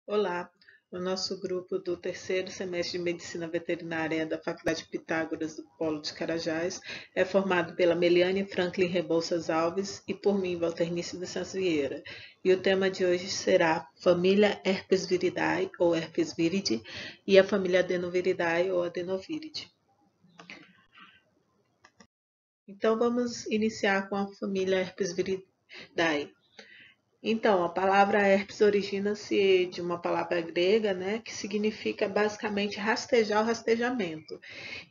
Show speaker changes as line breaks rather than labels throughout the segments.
Olá, o nosso grupo do terceiro semestre de Medicina Veterinária da Faculdade Pitágoras do Polo de Carajás é formado pela Meliane Franklin Rebouças Alves e por mim, Valternice de Santos Vieira. E o tema de hoje será família Herpes viridae ou Herpes viride e a família Adenoviridae ou Adenoviridae. Então vamos iniciar com a família Herpes viridae. Então, a palavra herpes origina-se de uma palavra grega, né, que significa basicamente rastejar ou rastejamento.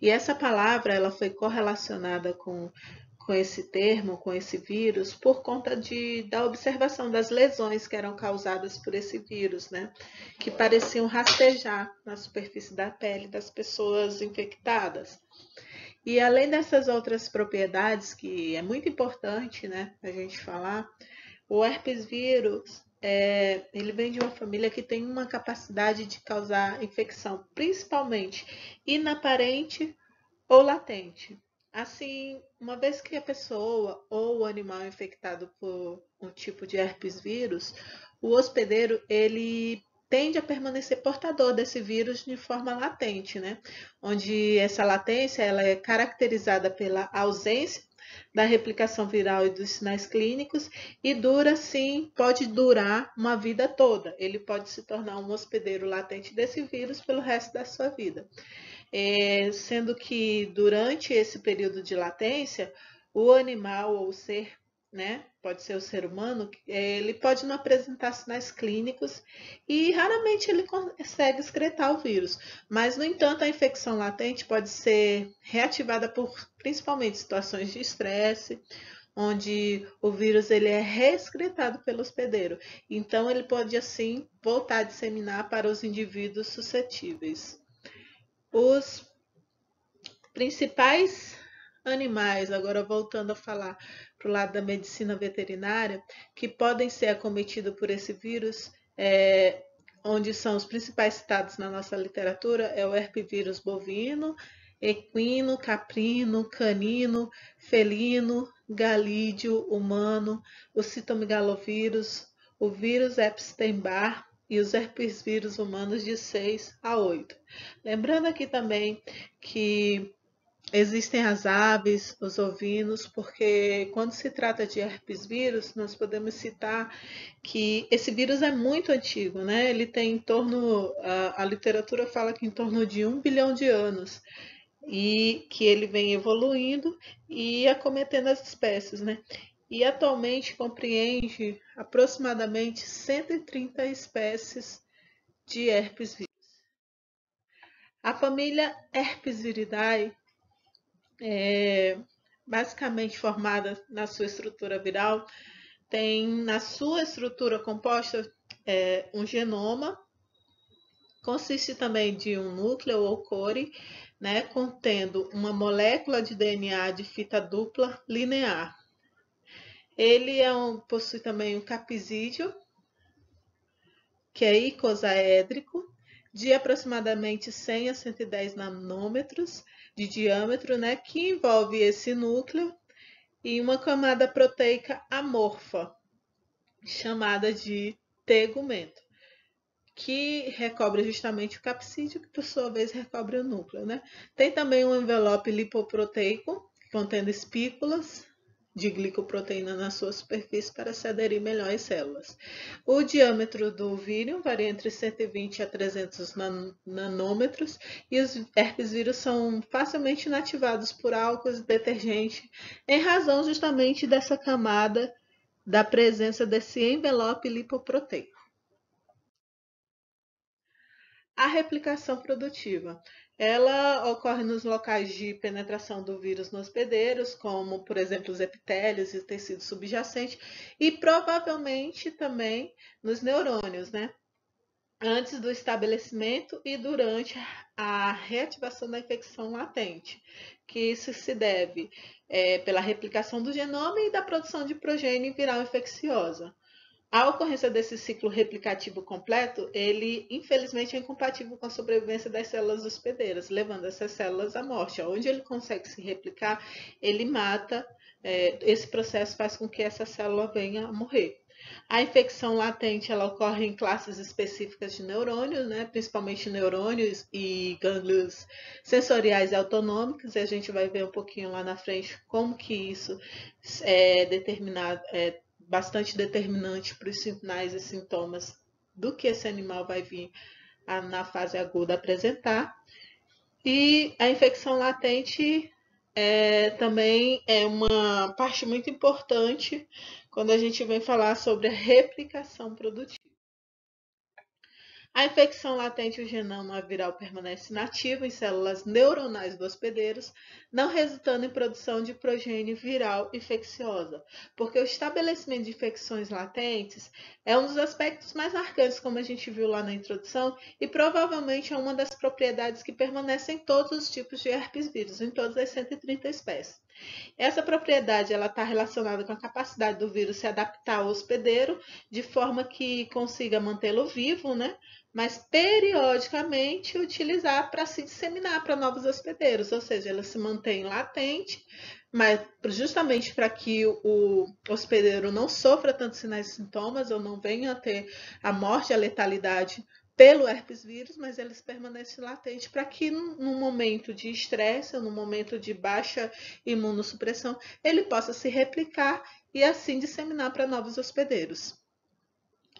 E essa palavra ela foi correlacionada com esse termo, com esse vírus, por conta da observação das lesões que eram causadas por esse vírus, né, que pareciam rastejar na superfície da pele das pessoas infectadas. E além dessas outras propriedades, que é muito importante, né, a gente falar, o herpes vírus, ele vem de uma família que tem uma capacidade de causar infecção, principalmente inaparente ou latente. Assim, uma vez que a pessoa ou o animal é infectado por um tipo de herpes vírus, o hospedeiro ele tende a permanecer portador desse vírus de forma latente, né? Onde essa latência ela é caracterizada pela ausência da replicação viral e dos sinais clínicos e dura sim, pode durar uma vida toda. Ele pode se tornar um hospedeiro latente desse vírus pelo resto da sua vida. Sendo que durante esse período de latência, o animal ou o ser, né, pode ser o ser humano, ele pode não apresentar sinais clínicos e raramente ele consegue excretar o vírus. Mas, no entanto, a infecção latente pode ser reativada por principalmente situações de estresse, onde o vírus ele é reexcretado pelo hospedeiro. Então, ele pode, assim, voltar a disseminar para os indivíduos suscetíveis. Os principais animais, agora voltando a falar para o lado da medicina veterinária, que podem ser acometidos por esse vírus, onde são os principais citados na nossa literatura, é o herpevírus bovino, equino, caprino, canino, felino, galídeo, humano, o citomegalovírus, o vírus Epstein-Barr e os herpesvírus humanos de 6 a 8. Lembrando aqui também que existem as aves, os ovinos, porque quando se trata de herpes vírus, nós podemos citar que esse vírus é muito antigo, né? Ele tem em torno, a literatura fala que em torno de 1 bilhão de anos, e que ele vem evoluindo e acometendo as espécies, né? E atualmente compreende aproximadamente 130 espécies de herpes vírus. A família Herpes viridae é basicamente formada na sua estrutura viral, tem na sua estrutura composta um genoma, consiste também de um núcleo ou core, né, contendo uma molécula de DNA de fita dupla linear. Ele possui também um capsídeo, que é icosaédrico, de aproximadamente 100 a 110 nanômetros de diâmetro, né, que envolve esse núcleo e uma camada proteica amorfa, chamada de tegumento, que recobre justamente o capsídeo, que por sua vez recobre o núcleo, né? Tem também um envelope lipoproteico, contendo espículas de glicoproteína na sua superfície para se aderir melhor às células. O diâmetro do vírus varia entre 120 a 300 nanômetros e os herpes vírus são facilmente inativados por álcools e detergente em razão justamente dessa camada da presença desse envelope lipoproteico. A replicação produtiva. Ela ocorre nos locais de penetração do vírus nos hospedeiros, como, por exemplo, os epitélios e o tecido subjacente, e provavelmente também nos neurônios, né? Antes do estabelecimento e durante a reativação da infecção latente, que isso se deve pela replicação do genoma e da produção de progênie viral infecciosa. A ocorrência desse ciclo replicativo completo, ele infelizmente é incompatível com a sobrevivência das células hospedeiras, levando essas células à morte. Onde ele consegue se replicar, ele mata, esse processo faz com que essa célula venha a morrer. A infecção latente ela ocorre em classes específicas de neurônios, né? Principalmente neurônios e gânglios sensoriais e autonômicos. E a gente vai ver um pouquinho lá na frente como que isso é determinado, é bastante determinante para os sinais e sintomas do que esse animal vai vir na fase aguda apresentar. E a infecção latente também é uma parte muito importante quando a gente vem falar sobre a replicação produtiva. A infecção latente, o genoma viral permanece inativo em células neuronais dos hospedeiros, não resultando em produção de progênie viral infecciosa, porque o estabelecimento de infecções latentes é um dos aspectos mais marcantes, como a gente viu lá na introdução, e provavelmente é uma das propriedades que permanecem em todos os tipos de herpes vírus, em todas as 130 espécies. Essa propriedade está relacionada com a capacidade do vírus se adaptar ao hospedeiro, de forma que consiga mantê-lo vivo, né? Mas periodicamente utilizar para se disseminar para novos hospedeiros, ou seja, ele se mantém latente, mas justamente para que o hospedeiro não sofra tantos sinais e sintomas ou não venha a ter a morte, a letalidade pelo herpes vírus, mas eles permanecem latentes para que num momento de estresse ou num momento de baixa imunossupressão, ele possa se replicar e assim disseminar para novos hospedeiros.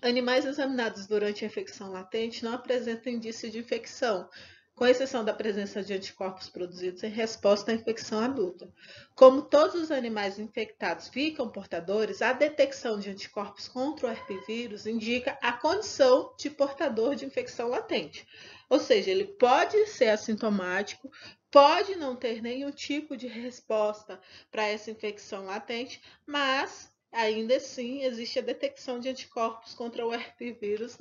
Animais examinados durante a infecção latente não apresentam indício de infecção, com exceção da presença de anticorpos produzidos em resposta à infecção adulta. Como todos os animais infectados ficam portadores, a detecção de anticorpos contra o herpesvírus indica a condição de portador de infecção latente. Ou seja, ele pode ser assintomático, pode não ter nenhum tipo de resposta para essa infecção latente, mas ainda assim existe a detecção de anticorpos contra o herpesvírus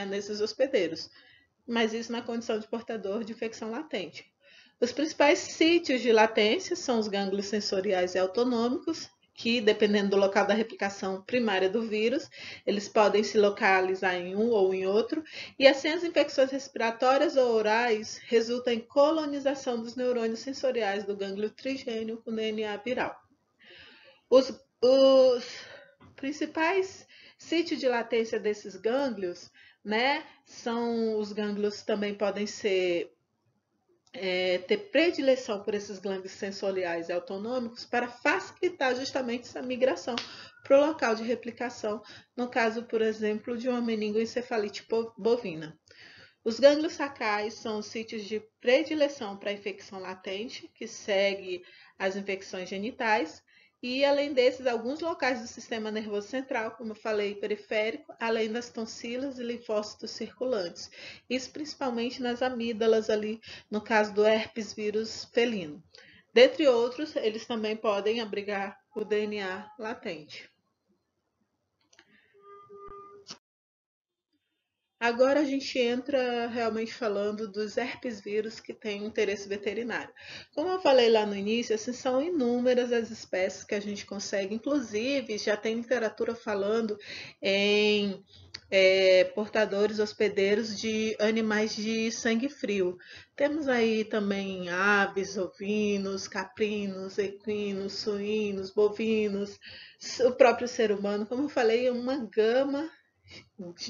nesses hospedeiros, mas isso na condição de portador de infecção latente. Os principais sítios de latência são os gânglios sensoriais e autonômicos, que, dependendo do local da replicação primária do vírus, eles podem se localizar em um ou em outro, e assim as infecções respiratórias ou orais resultam em colonização dos neurônios sensoriais do gânglio trigênio com DNA viral. Os principais sítios de latência desses gânglios, né, são os gânglios também podem ter predileção por esses gânglios sensoriais e autonômicos para facilitar justamente essa migração para o local de replicação, no caso, por exemplo, de uma meningoencefalite bovina. Os gânglios sacrais são os sítios de predileção para a infecção latente, que segue as infecções genitais, e além desses, alguns locais do sistema nervoso central, como eu falei, periférico, além das tonsilas e linfócitos circulantes. Isso principalmente nas amígdalas ali, no caso do herpes vírus felino. Dentre outros, eles também podem abrigar o DNA latente. Agora a gente entra realmente falando dos herpes vírus que têm interesse veterinário. Como eu falei lá no início, assim, são inúmeras as espécies que a gente consegue, inclusive já tem literatura falando em portadores hospedeiros de animais de sangue frio. Temos aí também aves, ovinos, caprinos, equinos, suínos, bovinos, o próprio ser humano. Como eu falei, é uma gama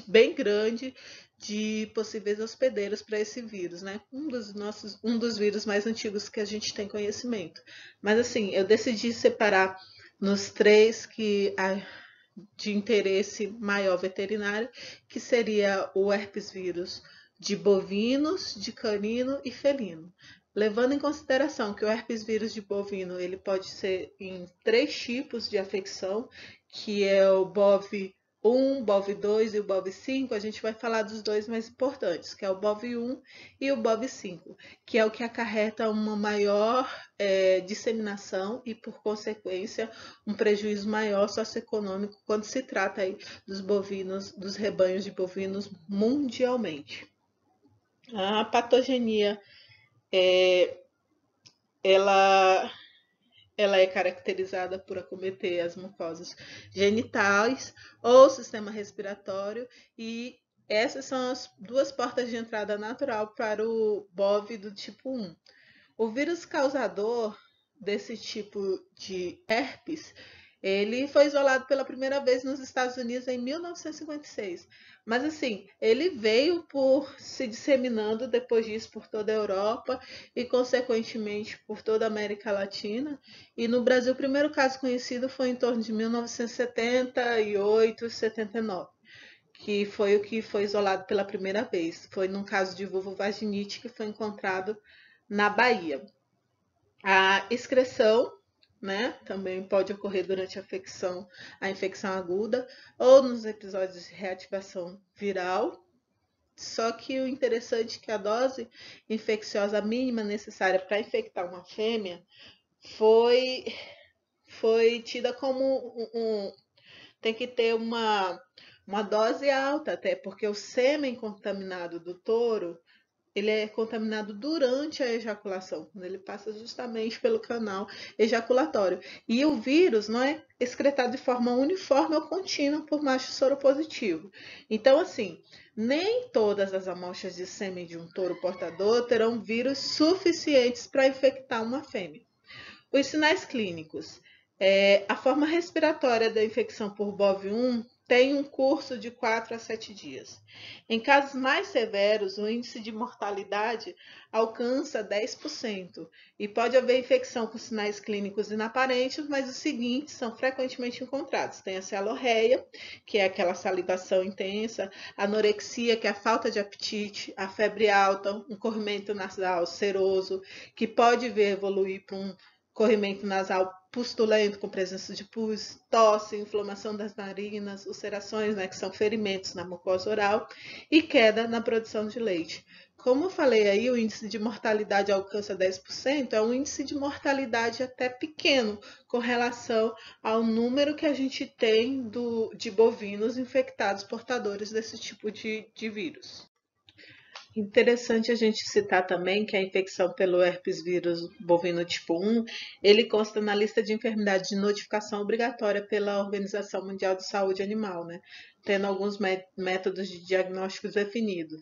bem grande de possíveis hospedeiros para esse vírus, né? Um dos vírus mais antigos que a gente tem conhecimento. Mas assim, eu decidi separar nos três de interesse maior veterinário, que seria o herpes vírus de bovinos, de canino e felino. Levando em consideração que o herpes vírus de bovino ele pode ser em 3 tipos de afecção, que é o BOV 1, BOV 2 e o BOV 5, a gente vai falar dos dois mais importantes, que é o BOV 1 e o BOV 5, que é o que acarreta uma maior disseminação e, por consequência, um prejuízo maior socioeconômico quando se trata aí dos bovinos, dos rebanhos de bovinos mundialmente. A patogenia ela é caracterizada por acometer as mucosas genitais ou sistema respiratório, e essas são as duas portas de entrada natural para o BOV do tipo 1. O vírus causador desse tipo de herpes, Ele foi isolado pela primeira vez nos Estados Unidos em 1956. Mas assim, ele veio por se disseminando depois disso por toda a Europa e consequentemente por toda a América Latina. E no Brasil, o primeiro caso conhecido foi em torno de 1978, 79, que foi o que foi isolado pela primeira vez. Foi num caso de vulvovaginite que foi encontrado na Bahia. A excreção, né, também pode ocorrer durante a infecção aguda ou nos episódios de reativação viral. Só que o interessante é que a dose infecciosa mínima necessária para infectar uma fêmea foi, foi tida como tem que ter uma dose alta, até porque o sêmen contaminado do touro ele é contaminado durante a ejaculação, quando ele passa justamente pelo canal ejaculatório. E o vírus não é excretado de forma uniforme ou contínua por macho soropositivo. Então, assim, nem todas as amostras de sêmen de um touro portador terão vírus suficientes para infectar uma fêmea. Os sinais clínicos. A forma respiratória da infecção por BOV1 tem um curso de 4 a 7 dias. Em casos mais severos, o índice de mortalidade alcança 10% e pode haver infecção com sinais clínicos inaparentes, mas os seguintes são frequentemente encontrados. Tem a celorreia, que é aquela salivação intensa, a anorexia, que é a falta de apetite, a febre alta, um corrimento nasal seroso, que pode evoluir para um corrimento nasal pustulento com presença de pus, tosse, inflamação das narinas, ulcerações, né, que são ferimentos na mucosa oral, e queda na produção de leite. Como eu falei aí, o índice de mortalidade alcança 10%, é um índice de mortalidade até pequeno com relação ao número que a gente tem de bovinos infectados portadores desse tipo de vírus. Interessante a gente citar também que a infecção pelo herpes vírus bovino tipo 1, ele consta na lista de enfermidades de notificação obrigatória pela Organização Mundial de Saúde Animal, né? Tendo alguns métodos de diagnósticos definidos.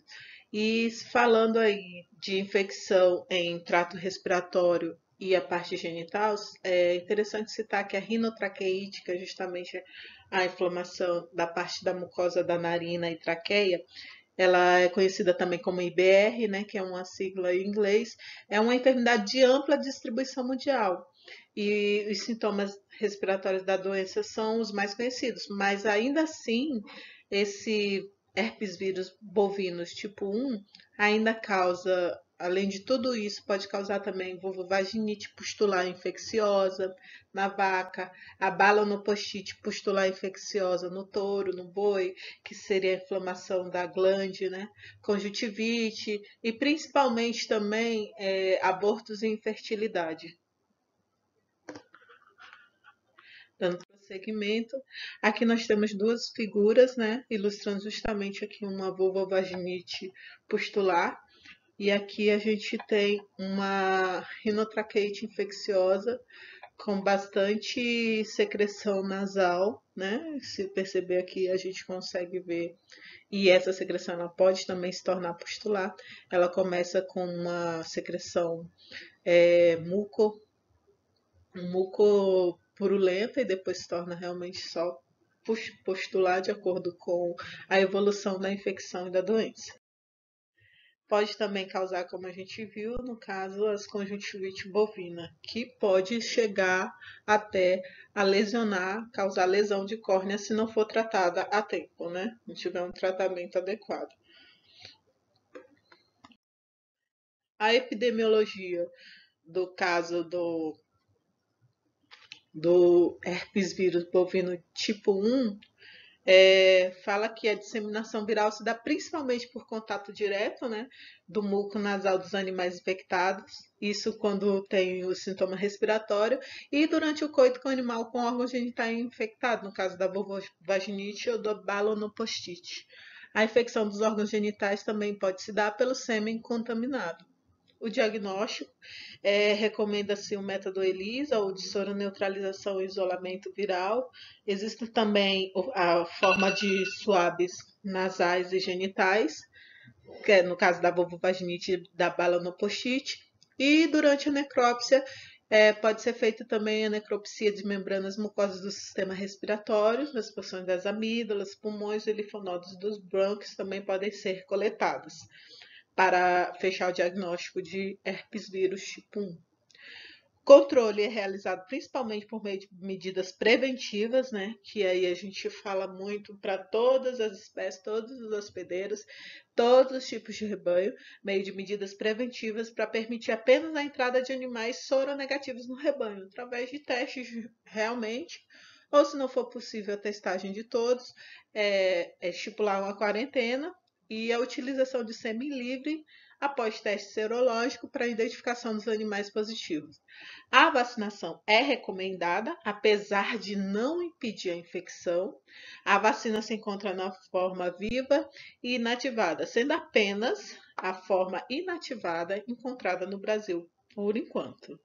E falando aí de infecção em trato respiratório e a parte genital, é interessante citar que a rinotraqueite, que é justamente a inflamação da parte da mucosa da narina e traqueia, ela é conhecida também como IBR, né, que é uma sigla em inglês, é uma enfermidade de ampla distribuição mundial. E os sintomas respiratórios da doença são os mais conhecidos, mas ainda assim, esse herpes vírus bovinos tipo 1 ainda causa, além de tudo isso, pode causar também vulvovaginite pustular infecciosa na vaca, a balanopostite pustular infecciosa no touro, no boi, que seria a inflamação da glande, né? Conjuntivite e principalmente também abortos e infertilidade. Dando prosseguimento, aqui nós temos duas figuras, né, ilustrando justamente aqui uma vulvovaginite pustular, e aqui a gente tem uma rinotraqueite infecciosa com bastante secreção nasal, né? Se perceber aqui, a gente consegue ver. E essa secreção ela pode também se tornar pustular. Ela começa com uma secreção muco purulenta e depois se torna realmente só pustular de acordo com a evolução da infecção e da doença. Pode também causar, como a gente viu, no caso, as conjuntivite bovina, que pode chegar até a lesionar, causar lesão de córnea se não for tratada a tempo, né? Não tiver um tratamento adequado. A epidemiologia do caso do herpes vírus bovino tipo 1 fala que a disseminação viral se dá principalmente por contato direto, né, do muco nasal dos animais infectados, isso quando tem o sintoma respiratório, e durante o coito com o animal com órgão genital infectado, no caso da vulvovaginite ou da balanopostite. A infecção dos órgãos genitais também pode se dar pelo sêmen contaminado. O diagnóstico recomenda-se o método ELISA, ou de soroneutralização e isolamento viral. Existe também a forma de suaves nasais e genitais, que é no caso da vulvovaginite da balanopostite. E durante a necrópsia, Pode ser feita também a necropsia de membranas mucosas do sistema respiratório, as porções das amígdalas, pulmões e linfonodos dos brônquios também podem ser coletadas para fechar o diagnóstico de herpes vírus tipo 1. Controle é realizado principalmente por meio de medidas preventivas, né? Que aí a gente fala muito para todas as espécies, todos os hospedeiros, todos os tipos de rebanho, meio de medidas preventivas para permitir apenas a entrada de animais soronegativos no rebanho, através de testes realmente, ou se não for possível a testagem de todos, estipular uma quarentena e a utilização de semi-livre após teste serológico para a identificação dos animais positivos. A vacinação é recomendada, apesar de não impedir a infecção. A vacina se encontra na forma viva e inativada, sendo apenas a forma inativada encontrada no Brasil, por enquanto.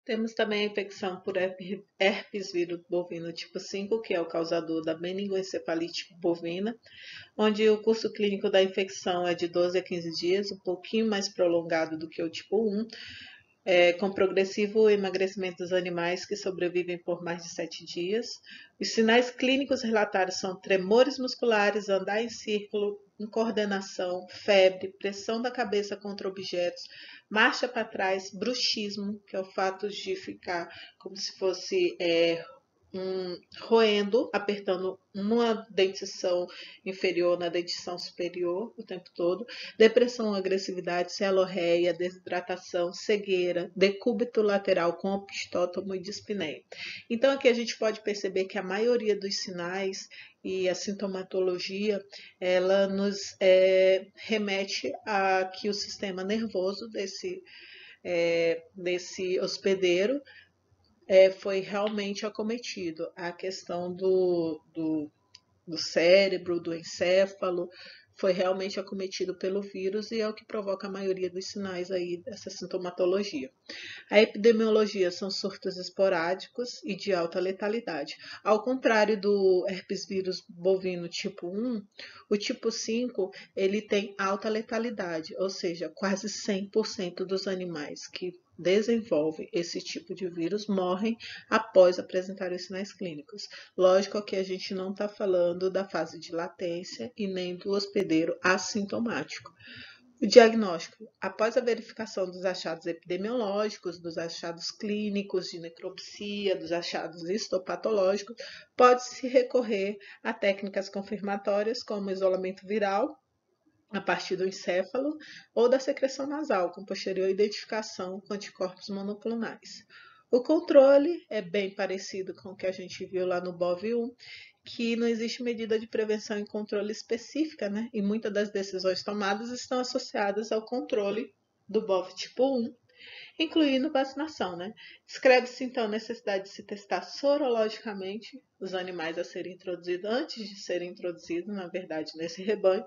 Temos também a infecção por herpes vírus bovino tipo 5, que é o causador da meningoencefalite bovina, onde o curso clínico da infecção é de 12 a 15 dias, um pouquinho mais prolongado do que o tipo 1, com progressivo emagrecimento dos animais que sobrevivem por mais de 7 dias. Os sinais clínicos relatados são tremores musculares, andar em círculo, incoordenação, febre, pressão da cabeça contra objetos, marcha para trás, bruxismo, que é o fato de ficar como se fosse roendo, apertando uma dentição inferior na dentição superior o tempo todo, depressão, agressividade, celorreia, desidratação, cegueira, decúbito lateral com opistótomo e dispneia. Então aqui a gente pode perceber que a maioria dos sinais e a sintomatologia, ela nos remete a que o sistema nervoso desse hospedeiro foi realmente acometido. A questão do cérebro, do encéfalo, foi realmente acometido pelo vírus e é o que provoca a maioria dos sinais aí dessa sintomatologia. A epidemiologia são surtos esporádicos e de alta letalidade. Ao contrário do herpes vírus bovino tipo 1, o tipo 5 ele tem alta letalidade, ou seja, quase 100% dos animais que desenvolvem esse tipo de vírus morrem após apresentar os sinais clínicos. Lógico que a gente não está falando da fase de latência e nem do hospedeiro assintomático. O diagnóstico, após a verificação dos achados epidemiológicos, dos achados clínicos de necropsia, dos achados histopatológicos, pode-se recorrer a técnicas confirmatórias como isolamento viral, a partir do encéfalo, ou da secreção nasal, com posterior identificação com anticorpos monoclonais. O controle é bem parecido com o que a gente viu lá no BOV1, que não existe medida de prevenção e controle específica, né? E muitas das decisões tomadas estão associadas ao controle do BOV tipo 1, incluindo vacinação, né? Descreve-se então a necessidade de se testar sorologicamente os animais a serem introduzidos, antes de serem introduzidos, na verdade, nesse rebanho,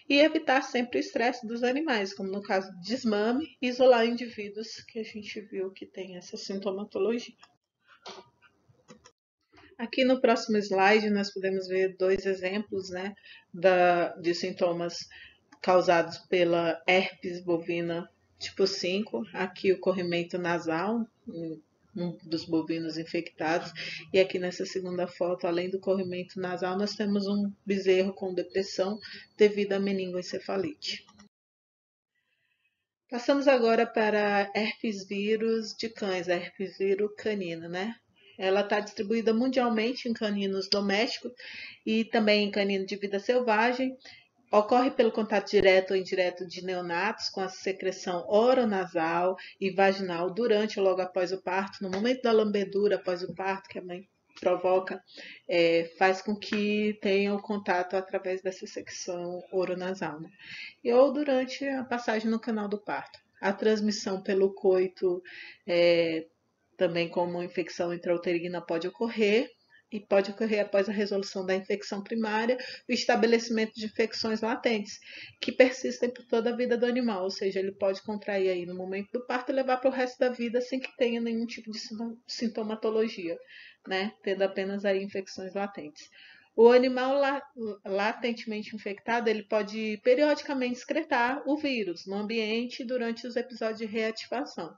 e evitar sempre o estresse dos animais, como no caso de desmame, e isolar indivíduos que a gente viu que tem essa sintomatologia. Aqui no próximo slide nós podemos ver dois exemplos, né, de sintomas causados pela herpes bovina tipo 5. Aqui o corrimento nasal, um dos bovinos infectados. E aqui nessa segunda foto, além do corrimento nasal, nós temos um bezerro com depressão devido à meningoencefalite. Passamos agora para herpes vírus de cães, a herpes vírus canina, né? Ela está distribuída mundialmente em caninos domésticos e também em caninos de vida selvagem. Ocorre pelo contato direto ou indireto de neonatos com a secreção oronasal e vaginal durante ou logo após o parto, no momento da lambedura após o parto, que a mãe provoca, faz com que tenha o contato através dessa secção oronasal, né? Ou durante a passagem no canal do parto. A transmissão pelo coito, também como infecção intrauterina, pode ocorrer, e pode ocorrer após a resolução da infecção primária, o estabelecimento de infecções latentes, que persistem por toda a vida do animal, ou seja, ele pode contrair aí no momento do parto e levar para o resto da vida sem que tenha nenhum tipo de sintomatologia, né? Tendo apenas aí infecções latentes. O animal latentemente infectado, ele pode periodicamente excretar o vírus no ambiente durante os episódios de reativação.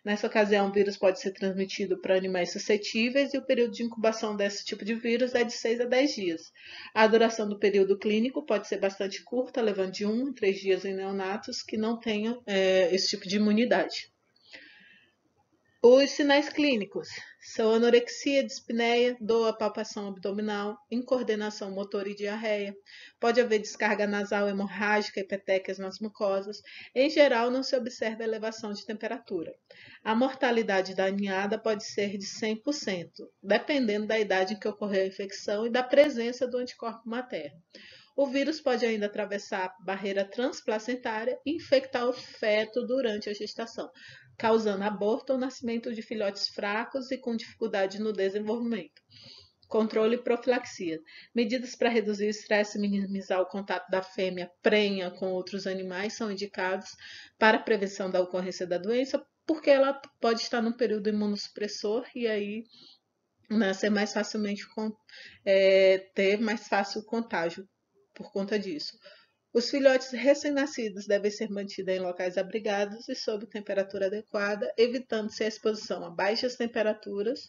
Nessa ocasião, o vírus pode ser transmitido para animais suscetíveis e o período de incubação desse tipo de vírus é de 6 a 10 dias. A duração do período clínico pode ser bastante curta, levando de 1 a 3 dias em neonatos que não tenham esse tipo de imunidade. Os sinais clínicos são anorexia, dispneia, dor, palpação abdominal, incoordenação motora e diarreia. Pode haver descarga nasal hemorrágica e petequias nas mucosas. Em geral, não se observa elevação de temperatura. A mortalidade da ninhada pode ser de 100%, dependendo da idade em que ocorreu a infecção e da presença do anticorpo materno. O vírus pode ainda atravessar a barreira transplacentária e infectar o feto durante a gestação, causando aborto ou nascimento de filhotes fracos e com dificuldade no desenvolvimento. Controle e profilaxia. Medidas para reduzir o estresse e minimizar o contato da fêmea prenha com outros animais são indicadas para a prevenção da ocorrência da doença, porque ela pode estar num período imunossupressor e aí ser mais facilmente ter mais fácil contágio por conta disso. Os filhotes recém-nascidos devem ser mantidos em locais abrigados e sob temperatura adequada, evitando-se a exposição a baixas temperaturas.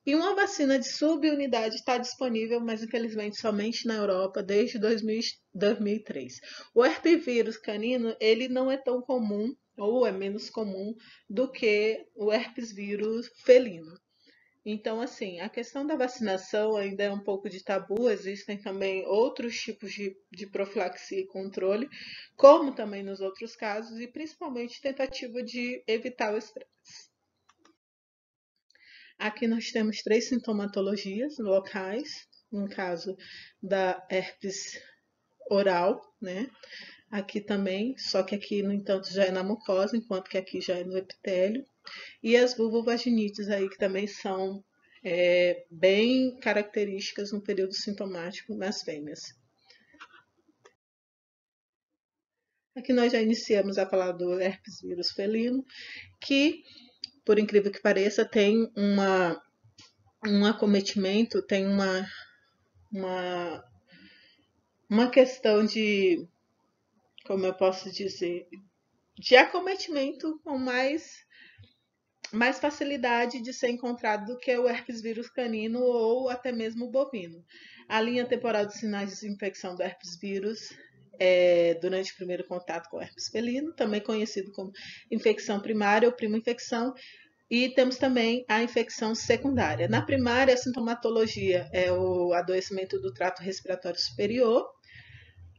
E uma vacina de subunidade está disponível, mas infelizmente somente na Europa desde 2003. O herpesvírus canino ele não é tão comum ou é menos comum do que o herpesvírus felino. Então, assim, a questão da vacinação ainda é um pouco de tabu, existem também outros tipos de profilaxia e controle, como também nos outros casos, e principalmente tentativa de evitar o estresse. Aqui nós temos 3 sintomatologias locais, no caso da herpes oral, né? Aqui também, só que aqui, no entanto, já é na mucosa, enquanto que aqui já é no epitélio. E as vulvovaginites aí, que também são bem características no período sintomático nas fêmeas. Aqui nós já iniciamos a falar do herpes vírus felino, que, por incrível que pareça, tem um acometimento, tem uma questão de, como eu posso dizer, de acometimento com mais facilidade de ser encontrado do que o herpes vírus canino ou até mesmo o bovino. A linha temporal de sinais de infecção do herpes vírus durante o primeiro contato com o herpes felino, também conhecido como infecção primária ou prima infecção, e temos também a infecção secundária. Na primária, a sintomatologia é o adoecimento do trato respiratório superior,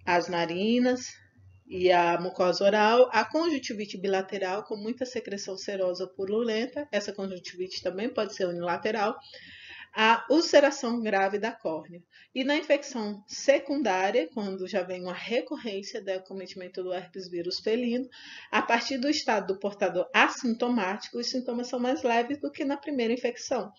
as narinas e a mucosa oral, a conjuntivite bilateral com muita secreção serosa purulenta, essa conjuntivite também pode ser unilateral, a ulceração grave da córnea. E na infecção secundária, quando já vem uma recorrência do acometimento do herpes vírus felino, a partir do estado do portador assintomático, os sintomas são mais leves do que na primeira infecção,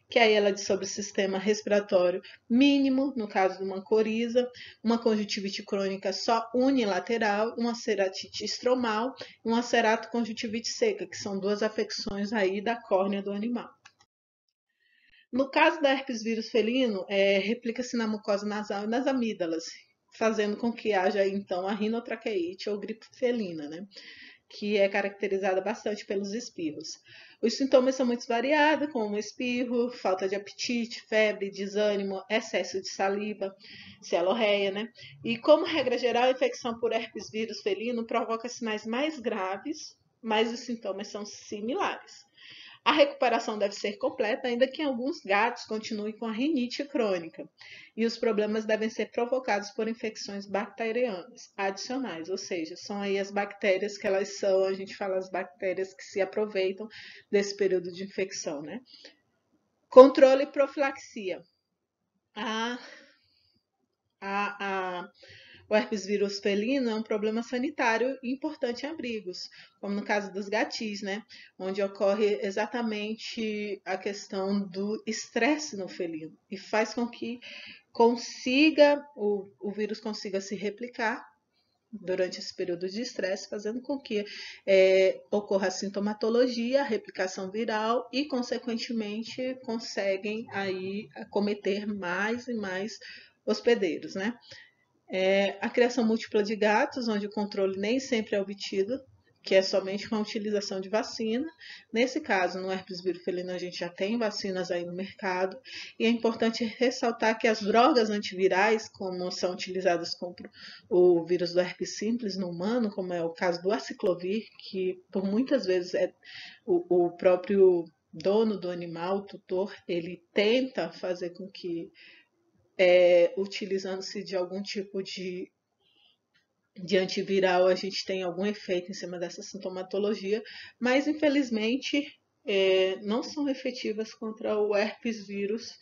que aí ela é sobre o sistema respiratório mínimo, no caso de uma coriza, uma conjuntivite crônica só unilateral, uma ceratite estromal e uma ceratoconjuntivite seca, que são 2 afecções aí da córnea do animal. No caso da herpes vírus felino, replica-se na mucosa nasal e nas amígdalas, fazendo com que haja então a rinotraqueite ou gripe felina, né? Que é caracterizada bastante pelos espirros. Os sintomas são muito variados, como espirro, falta de apetite, febre, desânimo, excesso de saliva, celorreia, né? E como regra geral, a infecção por herpes vírus felino provoca sinais mais graves, mas os sintomas são similares. A recuperação deve ser completa, ainda que alguns gatos continuem com a rinite crônica. E os problemas devem ser provocados por infecções bacterianas adicionais, ou seja, são aí as bactérias que elas são, a gente fala as bactérias que se aproveitam desse período de infecção, né? Controle e profilaxia. O herpes vírus felino é um problema sanitário importante em abrigos, como no caso dos gatis, né? Onde ocorre exatamente a questão do estresse no felino e faz com que o vírus consiga se replicar durante esse período de estresse, fazendo com que ocorra a sintomatologia, a replicação viral e, consequentemente, conseguem aí acometer mais e mais hospedeiros, né? A criação múltipla de gatos, onde o controle nem sempre é obtido, que é somente com a utilização de vacina. Nesse caso, no herpes vírus felino, a gente já tem vacinas aí no mercado. E é importante ressaltar que as drogas antivirais, como são utilizadas contra o vírus do herpes simples no humano, como é o caso do aciclovir, que por muitas vezes é o próprio dono do animal, o tutor, ele tenta fazer com que, utilizando-se de algum tipo de antiviral, a gente tem algum efeito em cima dessa sintomatologia, mas infelizmente não são efetivas contra o herpes vírus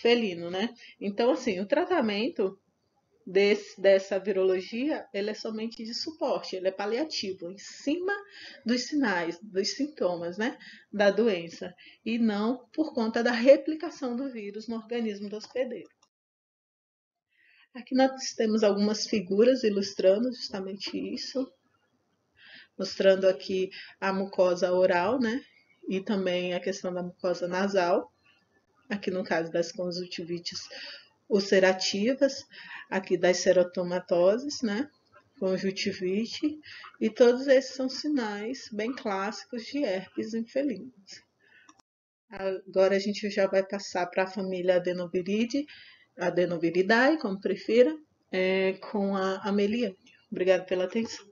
felino, né? Então, assim, o tratamento dessa virologia, ele é somente de suporte, ele é paliativo, em cima dos sinais, dos sintomas, né, da doença, e não por conta da replicação do vírus no organismo do hospedeiro. Aqui nós temos algumas figuras ilustrando justamente isso, mostrando aqui a mucosa oral, né? E também a questão da mucosa nasal, aqui no caso das conjuntivites ulcerativas, aqui das serotomatoses, né? Conjuntivite, e todos esses são sinais bem clássicos de herpes em felinos. Agora a gente já vai passar para a família Adenoviridae, como prefira, com a Ameliane. Obrigada pela atenção.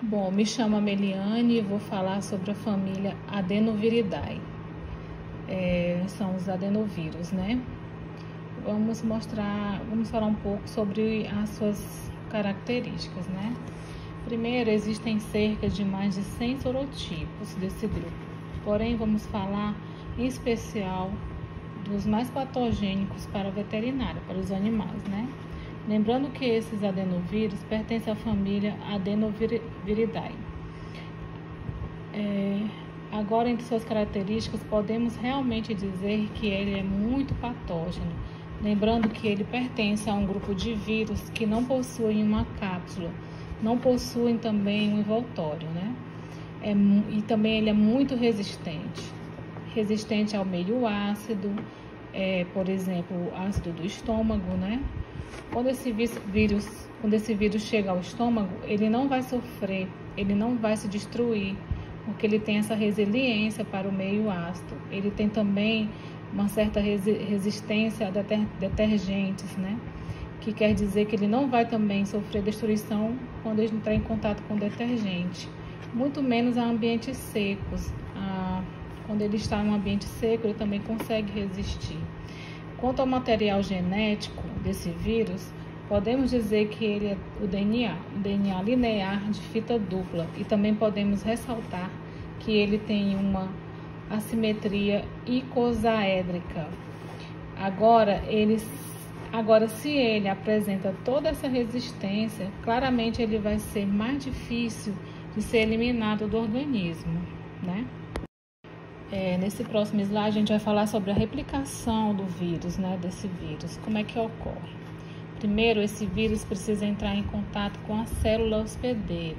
Bom, me chamo Ameliane e vou falar sobre a família Adenoviridae. São os adenovírus, né? Vamos falar um pouco sobre as suas características, né? Primeiro, existem cerca de mais de 100 sorotipos desse grupo, porém vamos falar em especial dos mais patogênicos para a veterinária, para os animais, né? Lembrando que esses adenovírus pertencem à família Adenoviridae. Agora, entre suas características, podemos realmente dizer que ele é muito patógeno, lembrando que ele pertence a um grupo de vírus que não possuem uma cápsula, não possuem também um envoltório, né? E também ele é muito resistente ao meio ácido, por exemplo, o ácido do estômago, né? Quando esse vírus chega ao estômago, ele não vai sofrer, ele não vai se destruir, porque ele tem essa resiliência para o meio ácido. Ele tem também uma certa resistência a detergentes, né? Que quer dizer que ele não vai também sofrer destruição quando ele entrar em contato com detergente, muito menos a ambientes secos. Quando ele está em um ambiente seco, ele também consegue resistir. Quanto ao material genético desse vírus, podemos dizer que ele é o DNA linear de fita dupla, e também podemos ressaltar que ele tem uma assimetria icosaédrica. Agora, se ele apresenta toda essa resistência, claramente ele vai ser mais difícil de ser eliminado do organismo, né? Nesse próximo slide, a gente vai falar sobre a replicação do vírus, né, desse vírus. Como é que ocorre? Primeiro, esse vírus precisa entrar em contato com a célula hospedeiro,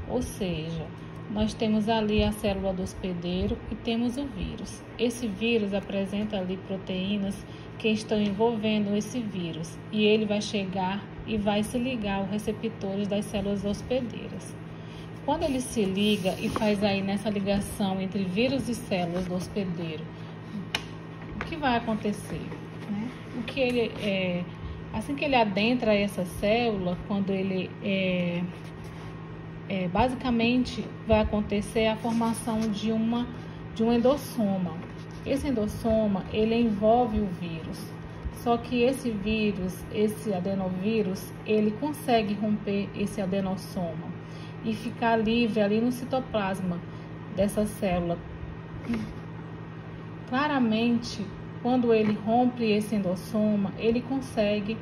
ou seja, nós temos ali a célula do hospedeiro e temos o vírus. Esse vírus apresenta ali proteínas que estão envolvendo esse vírus, e ele vai chegar e vai se ligar aos receptores das células hospedeiras. Quando ele se liga e faz aí nessa ligação entre vírus e células do hospedeiro, o que vai acontecer, né? Assim que ele adentra essa célula, quando ele basicamente vai acontecer a formação de um endossoma. Esse endossoma, ele envolve o vírus. Só que esse vírus, esse adenovírus, ele consegue romper esse adenossoma e ficar livre ali no citoplasma dessa célula. Claramente, quando ele rompe esse endossoma, ele consegue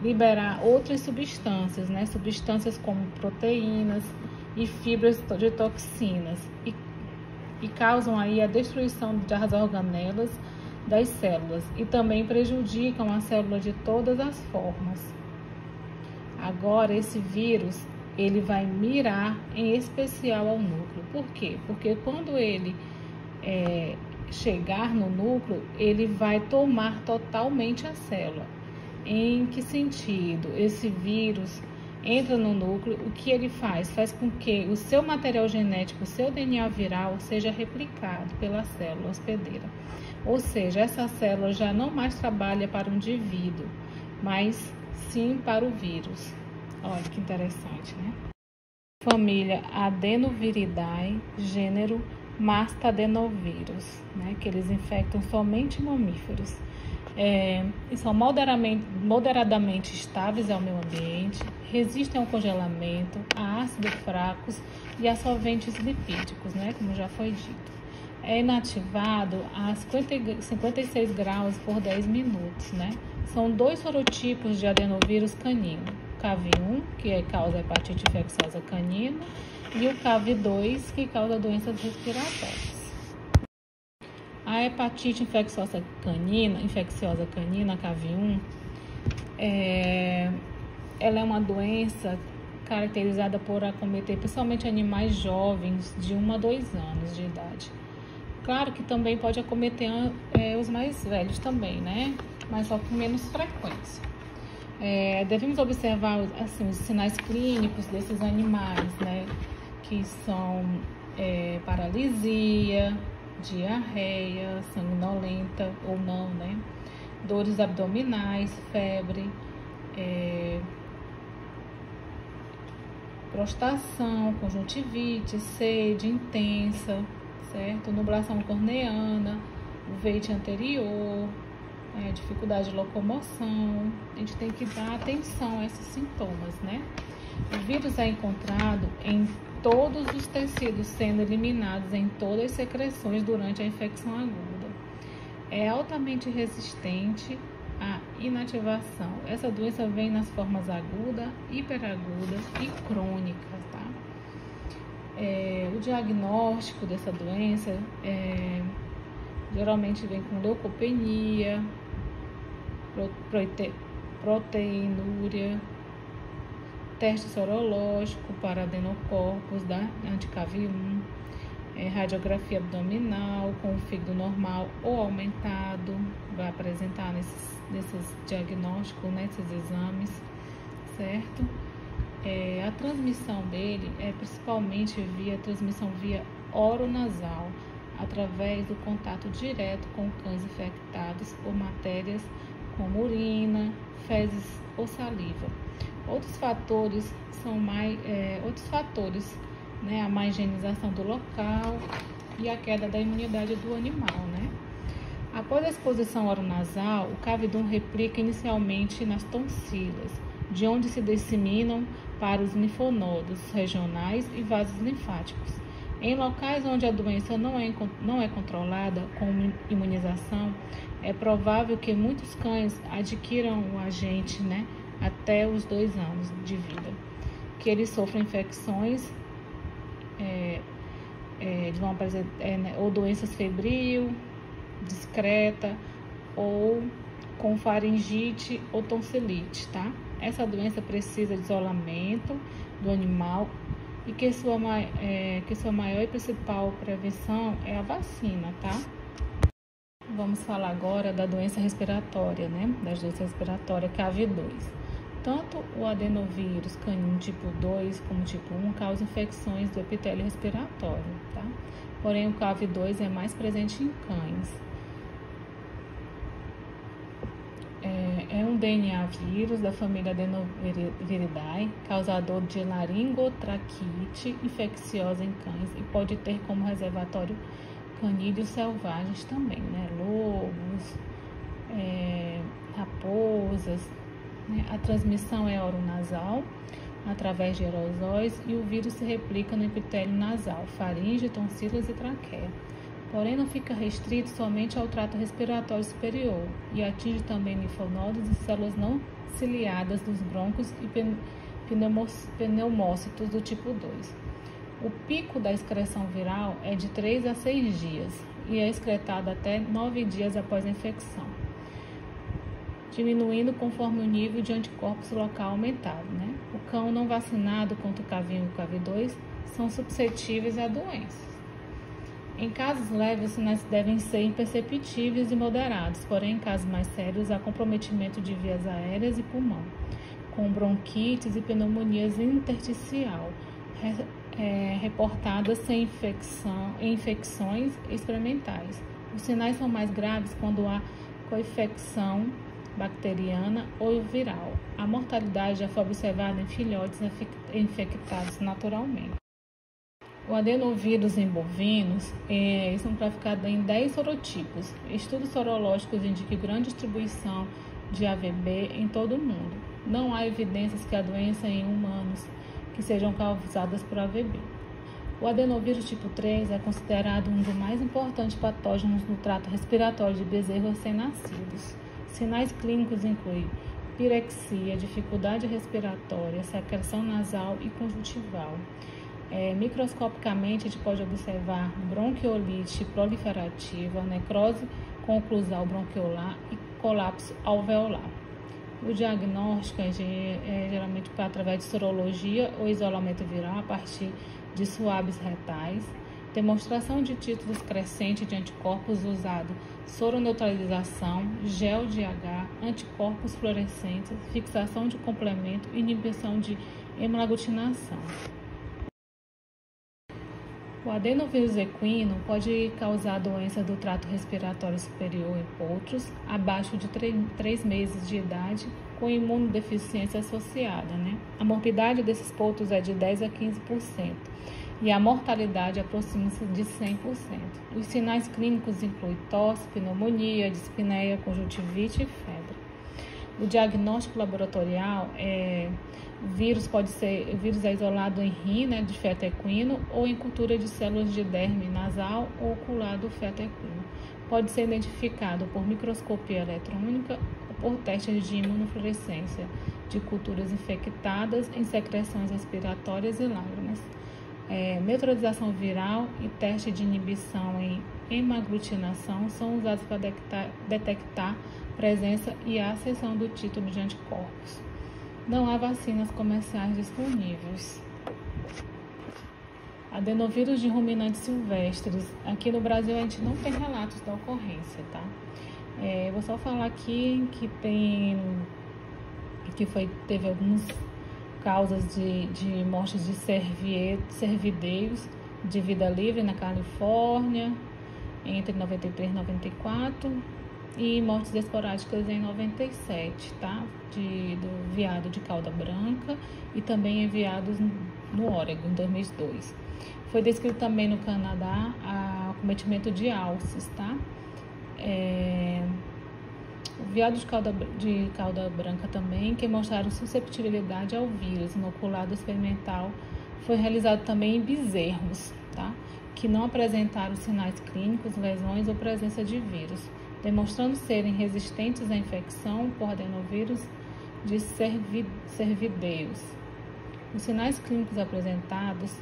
liberar outras substâncias, né? Substâncias como proteínas e fibras de toxinas, e causam aí a destruição das organelas das células, e também prejudicam a célula de todas as formas. Agora, esse vírus, ele vai mirar em especial ao núcleo. Por quê? Porque quando ele chegar no núcleo, ele vai tomar totalmente a célula. Em que sentido? Esse vírus entra no núcleo, o que ele faz? Faz com que o seu material genético, o seu DNA viral, seja replicado pela célula hospedeira. Ou seja, essa célula já não mais trabalha para o indivíduo, mas sim para o vírus. Olha que interessante, né? Família Adenoviridae, gênero Mastadenovirus, né? Que eles infectam somente mamíferos. E são moderadamente estáveis ao meio ambiente, resistem ao congelamento, a ácidos fracos e a solventes lipídicos, né? Como já foi dito. É inativado a 56 graus por 10 minutos, né? São 2 sorotipos de adenovírus canino, o CAV1, que causa hepatite infecciosa canina, e o CAV2, que causa doenças respiratórias. A hepatite infecciosa canina, CAV1, ela é uma doença caracterizada por acometer principalmente animais jovens de 1 a 2 anos de idade. Claro que também pode acometer os mais velhos também, né? Mas só com menos frequência. Devemos observar assim, os sinais clínicos desses animais, né? Que são paralisia, diarreia, sanguinolenta ou não, né? Dores abdominais, febre, prostração, conjuntivite, sede intensa, certo? Nublação corneana, veite anterior, dificuldade de locomoção. A gente tem que dar atenção a esses sintomas, né? O vírus é encontrado em todos os tecidos, sendo eliminados em todas as secreções durante a infecção aguda. É altamente resistente à inativação. Essa doença vem nas formas aguda, hiperaguda e crônica, tá? O diagnóstico dessa doença geralmente vem com leucopenia, proteinúria, teste sorológico para adenocorpos da anti-CAV1, radiografia abdominal com o fígado normal ou aumentado, vai apresentar nesses diagnósticos, nesses exames, certo? A transmissão dele é principalmente transmissão via oronasal, através do contato direto com cães infectados por matérias como urina, fezes ou saliva. Outros fatores são né, a má higienização do local e a queda da imunidade do animal, né? Após a exposição oronasal, o CAV1 replica inicialmente nas tonsilas, de onde se disseminam para os linfonodos regionais e vasos linfáticos. Em locais onde a doença não é controlada com imunização, é provável que muitos cães adquiram o agente, né, até os 2 anos de vida, que eles sofrem infecções ou doenças febril, discreta ou com faringite ou tonsilite, tá? Essa doença precisa de isolamento do animal e que sua maior e principal prevenção é a vacina, tá? Vamos falar agora da doença respiratória, né? Das doenças respiratórias CAV2. Tanto o adenovírus canino tipo 2 como tipo 1 causam infecções do epitélio respiratório, tá? Porém, o CAV2 é mais presente em cães. É um DNA vírus da família Adenoviridae, causador de laringotraqueite infecciosa em cães e pode ter como reservatório canídeos selvagens também, né? Lobos, raposas. A transmissão é oronasal, através de aerosóis, e o vírus se replica no epitélio nasal, faringe, tonsilas e traqueia. Porém, não fica restrito somente ao trato respiratório superior e atinge também linfonodos e células não ciliadas dos brônquios e pneumócitos do tipo 2. O pico da excreção viral é de 3 a 6 dias e é excretado até 9 dias após a infecção, diminuindo conforme o nível de anticorpos local aumentado, né? O cão não vacinado contra o CAV1 e o CAV2 são suscetíveis a doenças. Em casos leves, os sinais devem ser imperceptíveis e moderados, porém, em casos mais sérios, há comprometimento de vias aéreas e pulmão, com bronquites e pneumonias intersticial, reportadas sem infecções experimentais. Os sinais são mais graves quando há coinfecção bacteriana ou viral. A mortalidade já foi observada em filhotes infectados naturalmente. O adenovírus em bovinos são classificados em 10 sorotipos. Estudos sorológicos indicam grande distribuição de AVB em todo o mundo. Não há evidências que a doença em humanos que sejam causadas por AVB. O adenovírus tipo 3 é considerado um dos mais importantes patógenos no trato respiratório de bezerros recém-nascidos. Sinais clínicos incluem pirexia, dificuldade respiratória, secreção nasal e conjuntival. Microscopicamente, a gente pode observar bronquiolite proliferativa, necrose conclusal bronquiolar e colapso alveolar. O diagnóstico é geralmente através de sorologia ou isolamento viral a partir de suaves retais, demonstração de títulos crescentes de anticorpos usado soroneutralização, gel de H, anticorpos fluorescentes, fixação de complemento e inibição de hemaglutinação. O adenovírus equino pode causar doença do trato respiratório superior em potros abaixo de 3 meses de idade com imunodeficiência associada. A morbidade desses potros é de 10 a 15% e a mortalidade aproxima-se de 100%. Os sinais clínicos incluem tosse, pneumonia, dispneia, conjuntivite e febre. O diagnóstico laboratorial o vírus é isolado em rim, de feto equino ou em cultura de células de derme nasal ou ocular do feto equino. Pode ser identificado por microscopia eletrônica ou por testes de imunofluorescência de culturas infectadas em secreções respiratórias e lágrimas. Neutralização viral e teste de inibição em hemaglutinação são usados para detectar presença e a acessão do título de anticorpos. Não há vacinas comerciais disponíveis. Adenovírus de ruminantes silvestres. Aqui no Brasil a gente não tem relatos da ocorrência, tá? Vou só falar aqui que teve algumas causas de mortes de cervideiros de vida livre na Califórnia entre 93 e 94 e mortes esporádicas em 97, tá? Do veado de cauda branca e também em veados no Oregon em 2002. Foi descrito também no Canadá o cometimento de alces, tá? Veado de cauda branca também, que mostraram susceptibilidade ao vírus inoculado experimental, foi realizado também em bezerros, tá? Que não apresentaram sinais clínicos, lesões ou presença de vírus, demonstrando serem resistentes à infecção por adenovírus de cervideiros. Os sinais clínicos apresentados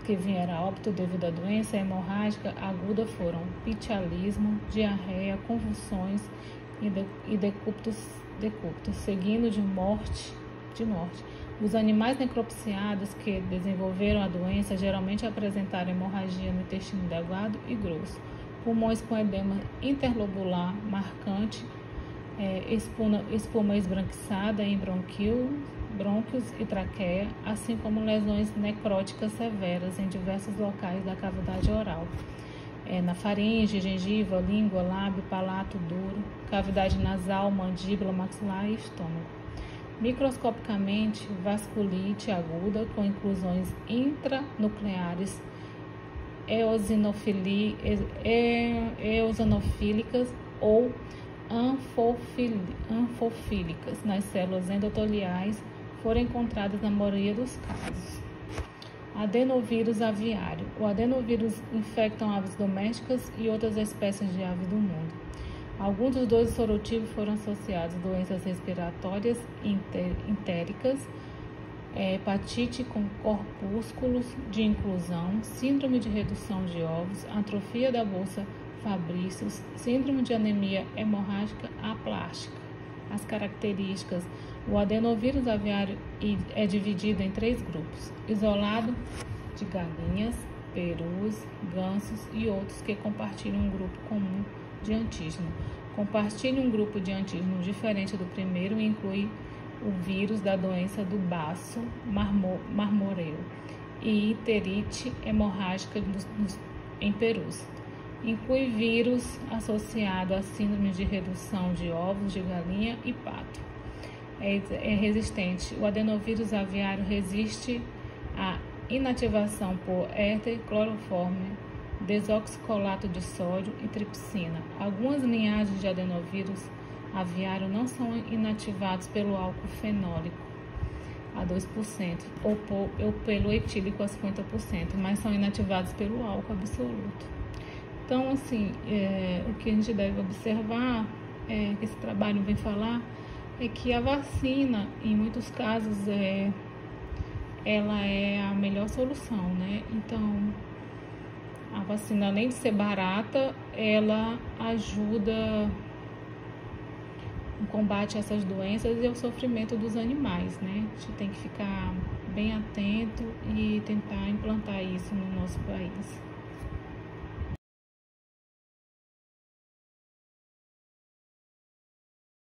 que vieram a óbito devido à doença hemorrágica aguda foram pitialismo, diarreia, convulsões e decúbitos, seguindo de morte. Os animais necropsiados que desenvolveram a doença geralmente apresentaram hemorragia no intestino delgado e grosso, pulmões com edema interlobular marcante, espuma esbranquiçada em brônquios e traqueia, assim como lesões necróticas severas em diversos locais da cavidade oral, na faringe, gengiva, língua, lábio, palato duro, cavidade nasal, mandíbula, maxilar e estômago. Microscopicamente, vasculite aguda com inclusões intranucleares eosinofílicas ou anfofílicas nas células endoteliais foram encontradas na maioria dos casos. Adenovírus aviário. O adenovírus infecta aves domésticas e outras espécies de aves do mundo. Alguns dos 12 sorotipos foram associados a doenças respiratórias entéricas, hepatite com corpúsculos de inclusão, síndrome de redução de ovos, atrofia da bolsa fabrícios, síndrome de anemia hemorrágica aplástica. As características: o adenovírus aviário é dividido em 3 grupos: isolado de galinhas, perus, gansos e outros que compartilham um grupo comum de antígeno. Compartilha um grupo de antígeno diferente do primeiro e inclui o vírus da doença do baço marmoreu e iterite hemorrágica em perus. Inclui vírus associado a síndrome de redução de ovos de galinha e pato. É resistente. O adenovírus aviário resiste à inativação por éter, cloroforme, desoxicolato de sódio e tripsina. Algumas linhagens de adenovírus aviário não são inativados pelo álcool fenólico a 2% ou pelo etílico a 50%, mas são inativados pelo álcool absoluto. Então, assim, o que a gente deve observar, que esse trabalho vem falar, é que a vacina, em muitos casos, ela é a melhor solução, né? Então, a vacina, além de ser barata, ela ajuda no combate a essas doenças e ao sofrimento dos animais, né? A gente tem que ficar bem atento e tentar implantar isso no nosso país.